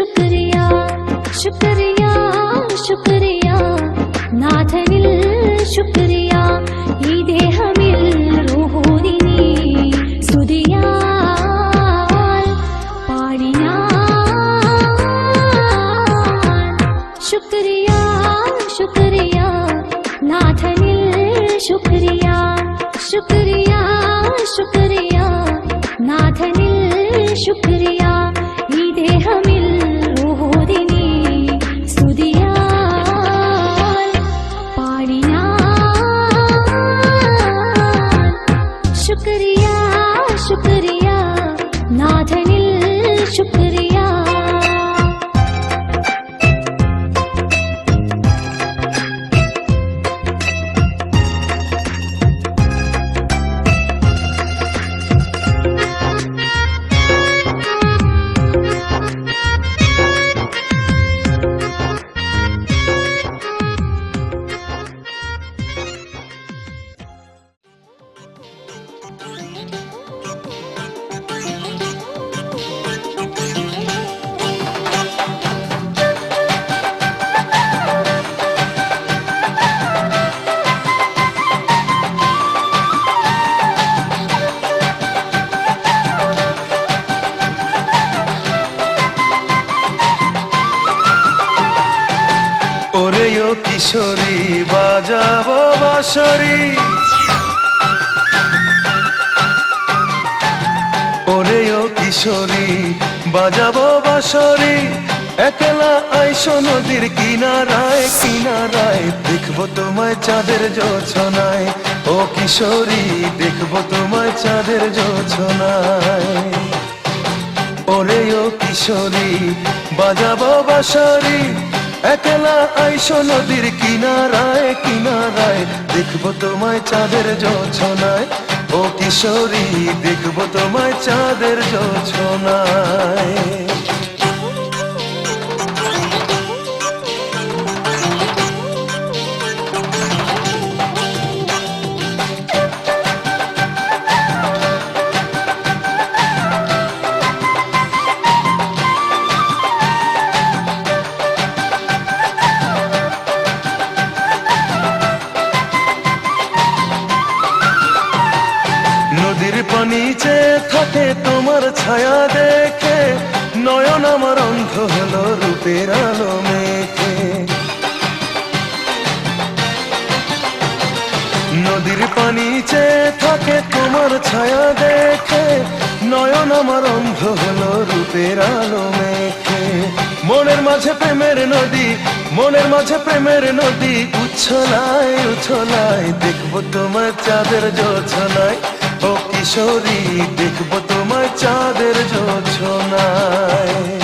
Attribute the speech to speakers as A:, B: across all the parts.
A: शुक्रिया शुक्रिया शुक्रिया नाथनिल शुक्रिया ഈ ദേഹമിൽ റൂഹുദിനി സ്തുതിയാൽ പാടിനാൻ ശുക്രിയ ശുക്രിയ നാഥനിൽ ശുക്രിയ ശുക്രിയ ശുക്രിയ നാഥനിൽ ശുക്രിയ ഈ ദേഹമിൽ റൂഹുദിനി സ്തുതിയാൽ പാടിനാൻ ശുക്രിയ ശുക്രിയ നാഥനിൽ ശുക്രിയ
B: কিশোরী বাজাবো বাঁশরি ওরে ও কিশোরী বাজাবো বাঁশরি একলা আইসো নদীর কিনারায় কিনারায় দেখবো তোমায় চাঁদের জোছনায় ও কিশোরী দেখবো তোমায় চাঁদের জোছনায় ওরে ও কিশোরী বাজাবো বাঁশরি একলা আইসো নদীর কিনারায় কিনারায় দেখবো তোমায় চাঁদের জোছনায় ও কিশোরী দেখবো তোমায় চাঁদের জোছনায় নিচে থাকে তোমার ছায়া দেখে নয়ন আমার অন্ধ হলো রূপের আলো মেখে নদীর পানি চেয়ে থাকে তোমার ছায়া দেখে নয়ন আমার অন্ধ হলো রূপের আলো মেখে মনের মাঝে প্রেমের নদী মনের মাঝে প্রেমের নদী উচ্ছলায় উচ্ছলায় দেখবো তোমার চাঁদের জোছনায় ও কিশোরী দেখবো তোমার চাঁদের জোছনায়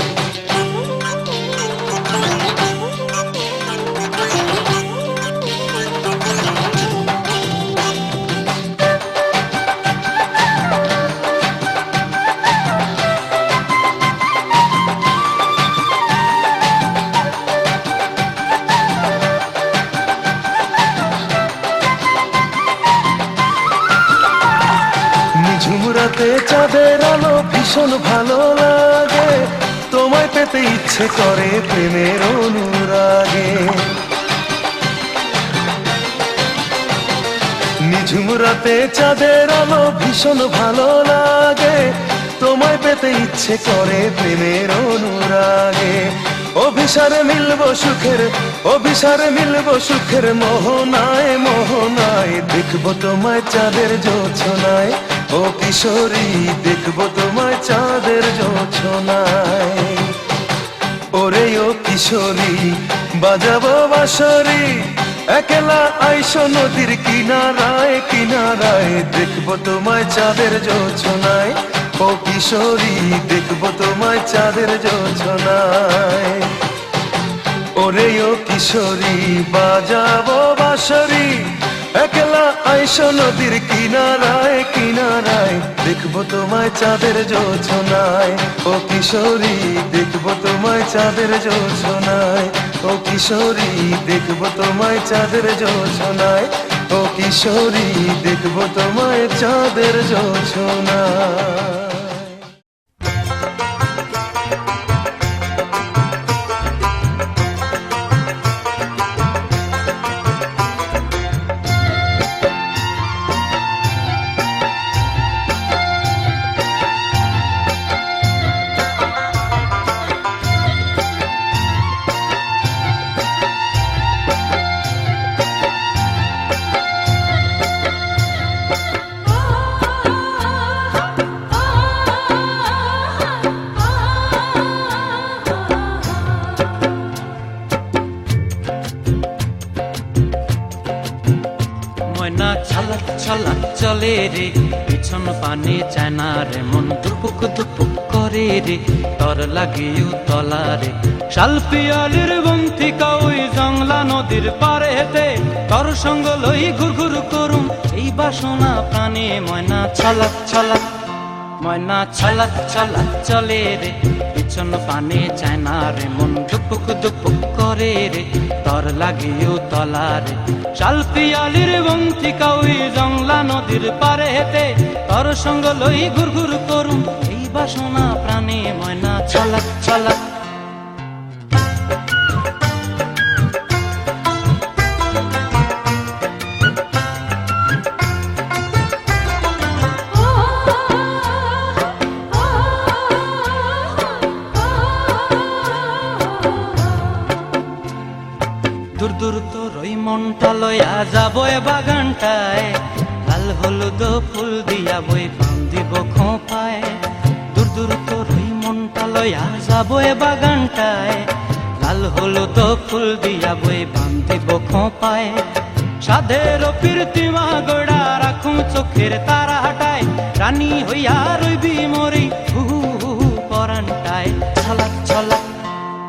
B: ঝুমরাতে চাঁদের আলো ভীষণ ভালো লাগে তোমায় পেতে ইচ্ছে করে প্রেমের অনুরাগে নিঝুম রাতে চাঁদের আলো ভীষণ ভালো লাগে তোমায় পেতে ইচ্ছে করে প্রেমের অনুরাগে অভিসারে মিলবো সুখের অভিসারে মিলবো সুখের মোহনায় মোহনায় দেখবো তোমায় চাঁদের জোছনায় ও কিশোরী দেখবো তোমায় চাঁদের জোছনায় ওরে ও কিশোরী বাজাবো বাঁশরি একলা আইসো নদীর কিনারায় কিনারায় দেখবো তোমায় চাঁদের জোছনায় ও কিশোরী দেখবো তোমায় চাঁদের জোছনায় ওরে ও কিশোরী বাজাবো বাঁশরি একলা আইসো নদীর কিনারায় কিনারায় দেখবো তোমায় চাঁদের জোছনায় ও কিশোরী দেখবো তোমায় চাঁদের জোছনায় ও কিশোরী দেখবো তোমায় চাঁদের জোছনায় ও কিশোরী দেখবো তোমায় চাঁদের জোছনায়
C: চলে রে, পিছন পানে চায় না রে, মন দুপুক দুপুক করে রে, তর লাগিও তলা রে। শাল পিয়ালির বন্থিকা ওই জংলা নদীর পারে হেতে, তর সঙ্গ লই ঘুর ঘুর করুম এই বাসনা প্রাণে। ময়না ছলাক ছলাক, ময়না ছলাক ছলাক চলে রে, পিছন পানে চায় না রে, মন দুপুক দুপুক করে রে, তর লাগিও তলা রে। শাল পিয়ালির বন্থিকা ওই জংলা নদীর পারে হেতে, তর সঙ্গ লই ঘুর ঘুর করুম এই বাসনা প্রাণে। ময়না ছলাক ছলাক। দূর দূর তোর ওই মনটা লইয়া যাবো এ বাগানটায়, লাল হলুদ ফুল দিয়া বই বান্ধিব খোঁপায়। দূর দূর তোর ওই মনটা লইয়া যাবো এ বাগানটায়, লাল হলুদ ফুল দিয়া বই বান্ধিব খোঁপায়। সাধের প্রীতিমা গোড়া রাখুম চোখের তারা হাটায়, রানী হইয়া রইবি মরি হু হু হু পরানটায়। ছলাক ছলাক,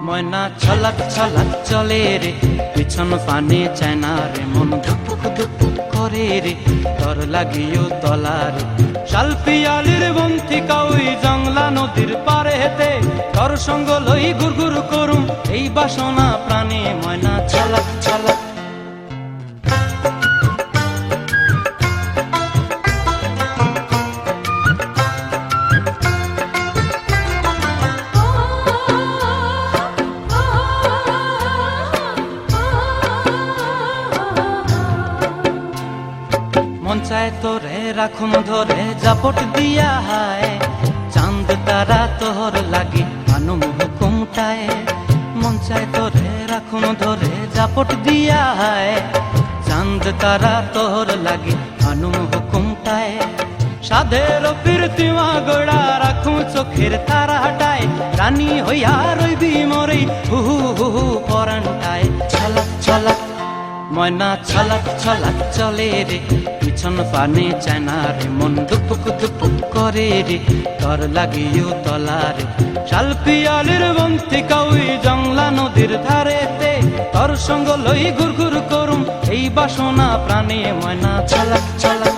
C: ময়না ছলাক ছলাক চলে রে, পিছন পানে চায় না রে, মন দুপুক দুপুক করে রে, তর লাগিও তলা রে। শাল পিয়ালির বন্থিকা ওই জংলা নদীর পারে হেতে, তর সঙ্গ লই ঘুর ঘুর করুম এই বাসনা প্রাণে। ময়না ছলাক ছলাক। মন চায় তোরে রাখুন ধরে জাপট দিয়া হায়, চাঁদ তারা তোর লাগি আনুম হুকুমটায়। মন চায় তোরে রাখুন ধরে জাপট দিয়া হায়, চাঁদ তারা তোর লাগি আনুম হুকুমটায়। সাধের প্রীতিমা গোড়া রাখুম চোখের তারা হাটায়, রানী হইয়া রইবি মরি হু হু হু হু পরানটায়। ছলাক ছলাক, ময়না ছলাক ছলাক চলে রে, পিছন পানে চায় না রে, মন দুপুক দুপুক করে রে, তর লাগিও তলা রে। শাল পিয়ালির বন্থিকা ওই জংলা নদীর ধারেতে, তর সঙ্গ লই ঘুর ঘুর করুম এই বাসনা প্রাণে। ময়না ছলাক ছলাক।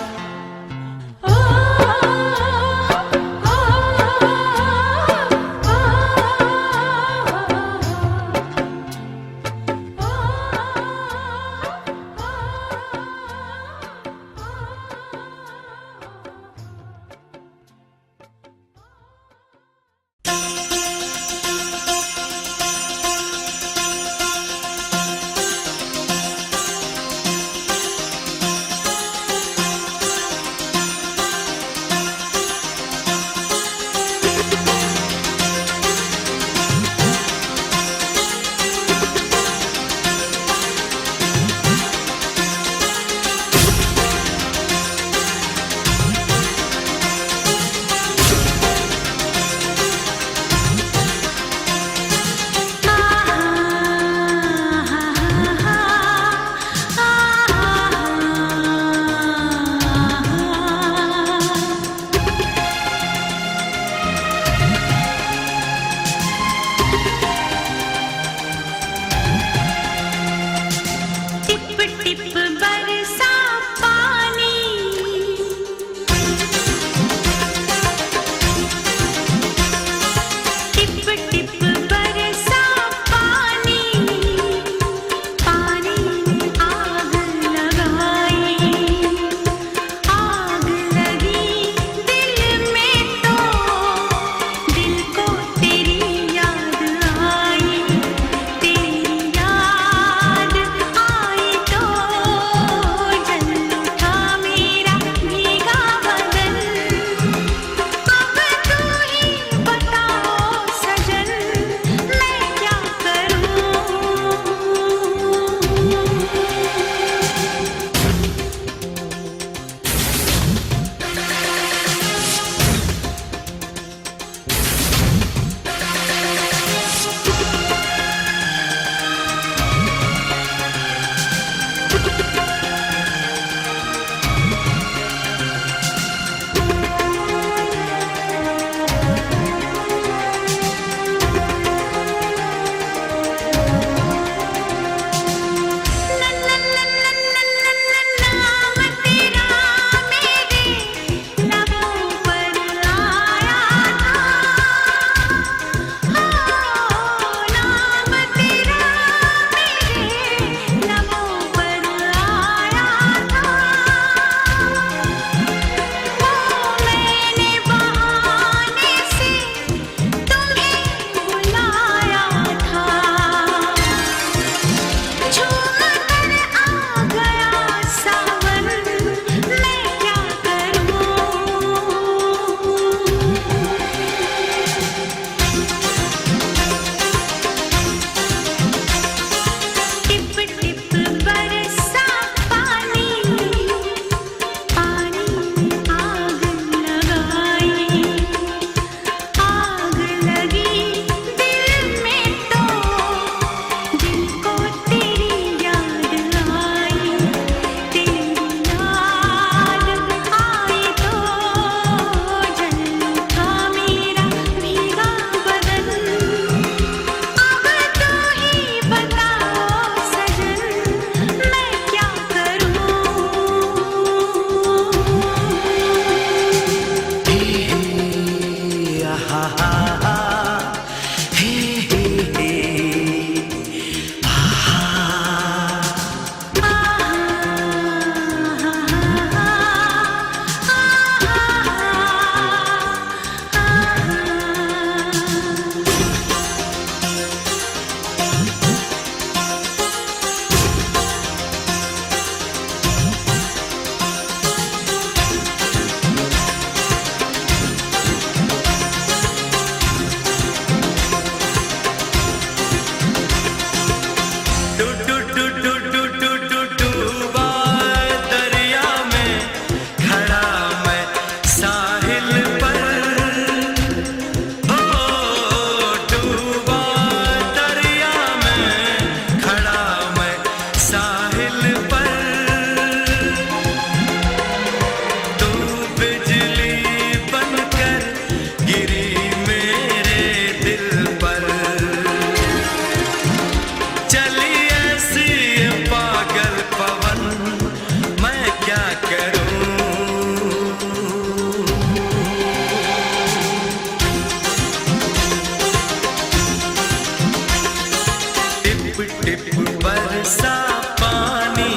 B: टिप बरसा पानी,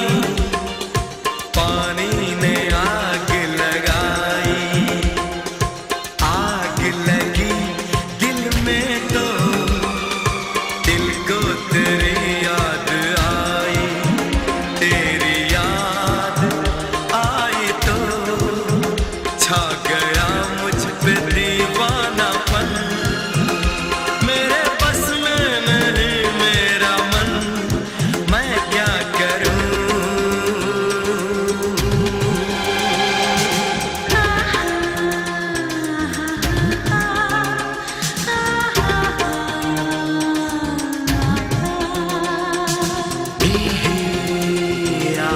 B: पानी ने आग लगाई, आग लगी दिल में तो दिल को तेरी याद आई, तेरी याद आई तो छा गया मुझ पे दीवानापन, मेरे बस में नहीं मेरा मन, मैं क्या करूं।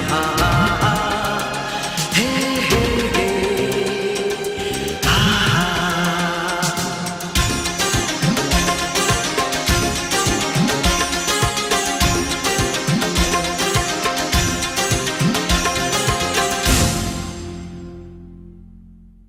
B: आहा